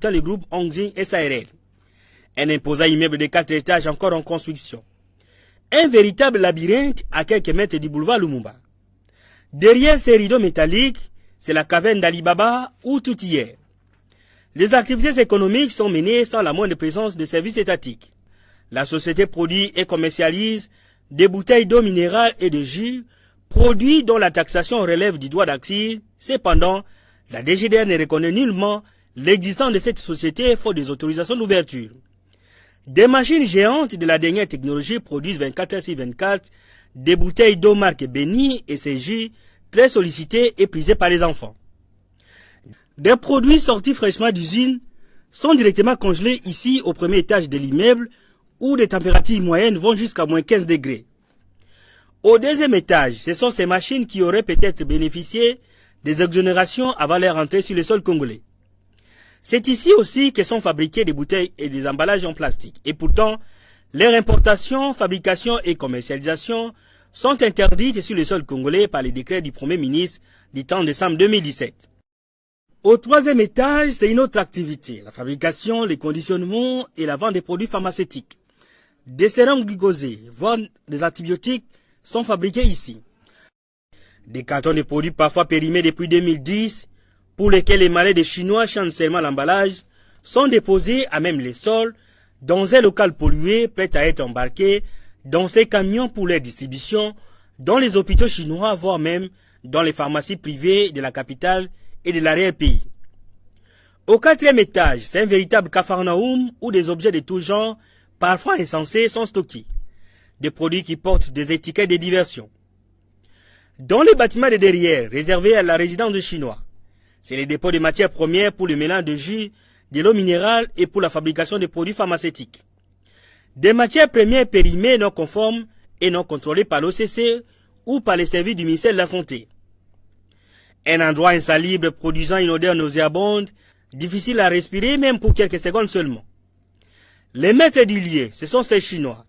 appartenant au groupe Hongxin SARL. Un imposant immeuble de 4 étages encore en construction. Un véritable labyrinthe à quelques mètres du boulevard Lumumba. Derrière ces rideaux métalliques, c'est la caverne d'Alibaba où tout y est. Les activités économiques sont menées sans la moindre présence de services étatiques. La société produit et commercialise des bouteilles d'eau minérale et de jus, produits dont la taxation relève du droit d'accise. Cependant, la DGDR ne reconnaît nullement l'existence de cette société faute des autorisations d'ouverture. Des machines géantes de la dernière technologie produisent 24 heures sur 24 des bouteilles d'eau marque Beni et ses jus très sollicités et prisés par les enfants. Des produits sortis fraîchement d'usine sont directement congelés ici au premier étage de l'immeuble où les températures moyennes vont jusqu'à moins 15 degrés. Au deuxième étage, ce sont ces machines qui auraient peut-être bénéficié des exonérations avant leur entrée sur le sol congolais. C'est ici aussi que sont fabriquées des bouteilles et des emballages en plastique. Et pourtant, leur importation, fabrication et commercialisation sont interdites sur le sol congolais par les décrets du Premier ministre du 30 décembre 2017. Au troisième étage, c'est une autre activité, la fabrication, les conditionnements et la vente des produits pharmaceutiques. Des sérums glucosés, voire des antibiotiques, sont fabriqués ici. Des cartons de produits parfois périmés depuis 2010, pour lesquels les malades chinois changent seulement l'emballage, sont déposés à même les sols, dans un local pollué prêt à être embarqué dans ces camions pour leur distribution, dans les hôpitaux chinois, voire même dans les pharmacies privées de la capitale et de l'arrière-pays. Au quatrième étage, c'est un véritable capharnaüm où des objets de tout genre, parfois insensés, sont stockés. Des produits qui portent des étiquettes de diversion. Dans les bâtiments de derrière, réservés à la résidence des Chinois, c'est les dépôts de matières premières pour le mélange de jus, de l'eau minérale et pour la fabrication de produits pharmaceutiques. Des matières premières périmées non conformes et non contrôlées par l'OCC ou par les services du ministère de la Santé. Un endroit insalubre produisant une odeur nauséabonde, difficile à respirer même pour quelques secondes seulement. Les maîtres du lieu, ce sont ces Chinois.